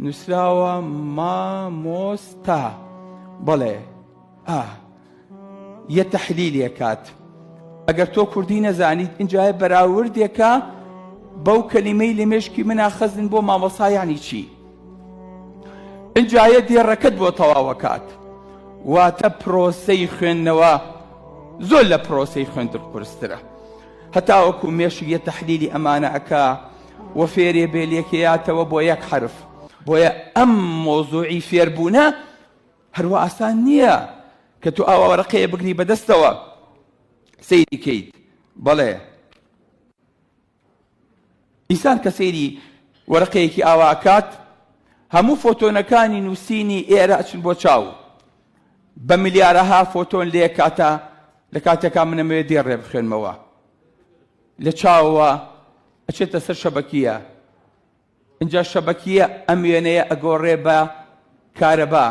نووسراوە مامۆستا. بەڵێ یە تەحلیلێکات. ئەگەر تۆ کوردی نەزانیت ئینجایە بەراوردێکە بەو کەلیمەی لە مێشکی منە خەزن بۆ مامۆستا یانی چی؟ ئینجایە دێڕەکەت بۆ تەواوەکات. واتە پرۆسەی خوێندنەوە زۆر لە پرۆسەی خوێندن قورسترە. هەتا وەکو مێشک یە تەحلیلی ئەمانە ئەکا و فێرێ بێلێکەیاتەوە بۆ یەک حرف. بۆیە ئەم مۆزوعی فێربوونە هەروە ئاسان نییە کە تو ئاوا وەرەقەیە بگری بەدەستەوە سەیری کەیت. بەڵێ ئینسان کە سەیری وەرەقەیەکی ئاواکات هەموو فۆتۆنەکانی نووسینی ئێرە ئەچن بۆ چاو. بە ملیارەها فۆتۆن لێ کاتە لە کاتێکا منەمەوێت دێڕێ بخوێنمەوە لە چاوەوە ئەچێتە سەر شەبەکیە. اینجا شەبەکیە ئەم وێنەیە ئەگۆڕێ بە کارەبا.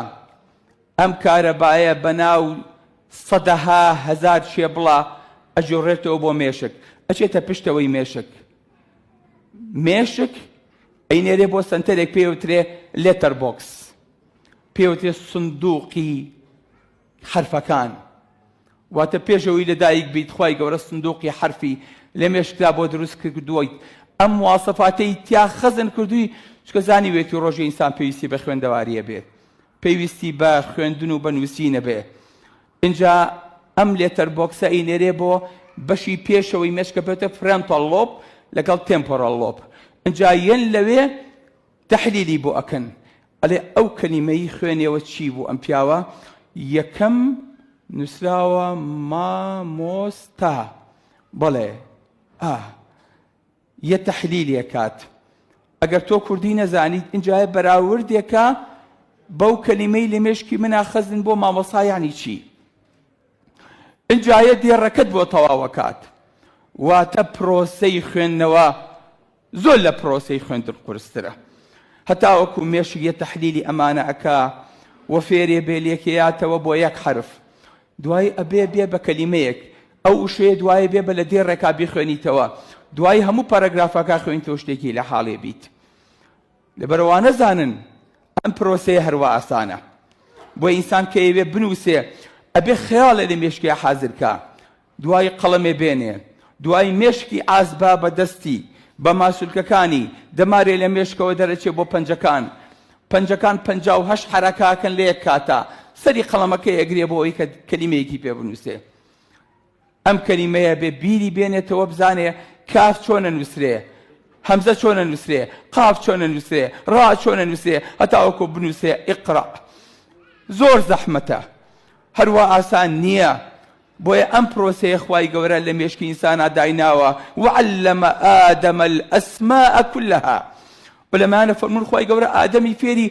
ئەم کارەبایە بەناو سەدەها هەزار شێبڵە ئەجۆڕێتەوە بۆ مێشک. ئەچێتە پشتەوەی مێشک. مێشک ئەینێرێ بۆ سنتەرێک پێوترێ لێتەر بۆکس، پێوترێ سندوقی حرفەکان. واتە پێشەوەی لەدایک بیت خوای گەورە سندوقی حرفی لە مێشکدا بۆ دروست کردووەیت. ئەم مواسەفاتەی تیا خەزن کردووی چکە زانی وێتی ڕۆژی ئینسان پێویستی بە خوێندەواریە بێ، پێویستی بە خوێندن و بە نووسینە بێ. اینجا ئەم لێتەر بۆکسە ئەینێرێ بۆ بەشی پێشەوەی مێشکە بێتە فرەنتەڵ لۆب لەگەڵ تێمپۆرەڵ لۆب. اینجا یەن لەوێ تەحلیلی بۆ ئەکەن. ئەڵێ ئەو کەلیمەی خوێنێەوە چی بوو ئەم پیاوە؟ یەکەم نووسراوە مامۆستا. بەڵێ یە تەحلیلێکات. ئەگەر تۆ کوردی نەزانیت ئینجایە بەراوردێکە بەو کەلیمەی لە مێشکی منە خەزن بۆ مامۆستا یانی چی؟ ئینجایە دێڕەکەت بۆ تەواوەکات. واتە پرۆسەی خوێندنەوە زۆر لە پرۆسەی خوێندن قورسترە. هەتا وەکو مێشک یە تەحلیلی ئەمانە ئەکا و فێرێ بێلێکەیاتەوە بۆ یەک حرف. دوای ئەبێ بێ بە کەلیمەیەک. ئەو وشەیە دوایە بێ بە لە دێڕێکا بیخوێنیتەوە. دوای هەموو پاراگرافەکە خوێنیتەوە شتێکی لە حاڵێ بیت. لەبەرەوە نەزانن ئەم پرۆسەیە هەروە ئاسانە. بۆ ئینسان کە ئەوێ بنووسێ ئەبێ خەیاڵە لە مێشکی حازرکە. دوای قەڵەمێ بێنێ. دوای مێشکی ئازبا بەدەستی بە ماسوولکەکانی دەمارێ لە مێشکەوە دەرەچێ بۆ پەنجەکان. پەنجەکان 58 حەرەکاکەن لە یەک کاتە. سەری قەڵەمەکەی ئەگرێ بۆ ئەوەی کە کەلیمەیەکی پێ بنووسێ. ئەم کەلیمەیە بێ بیری بێنێتەوە بزانێ کاف چۆنە نووسرێ، هەمزە چۆنە نووسرێ، قاف چۆنە نووسرێ، ڕا چۆنە نووسرێ، هەتا وەکو بنووسێ ئیقڕە. زۆر زەحمەتە، هەروە ئاسان نییە. بۆیە ئەم پرۆسەیە خوای گەورە لە مێشکی ئینسانە دایناوە. وعلمە ئادەمە الئەسماء كلها. بەلەمانە فەرموون خوای گەورە ئادەمی فێری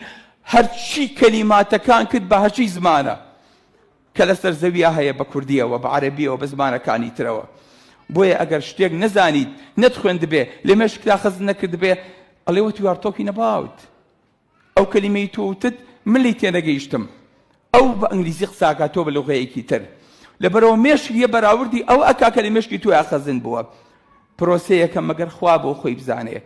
هەرچی کەلیماتەکان کرد بە هەرچی زمانە کە لەسەر زەویە هەیە، بە کوردیەوە بە عەرەبیەوە بە زمانەکانی ترەوە. بۆیە ئەگەر شتێک نەزانیت نەتخوێندبێ لە مێشکدا خەز نەکردبێ ئەڵێ وت you are talking about. ئەو کەلیمەی تۆ وتت من لی تێنەگەیشتم. ئەو بە ئەنگلیزی قساکات تۆ بە لوغەیەکی تر. لەبەرەوە مێشک یە بەراوردی ئەو ئەکا کە لە مێشکی تۆ خەزن بووە. پرۆسەیەکە مەگەر خوا بۆ خۆی بزانێ.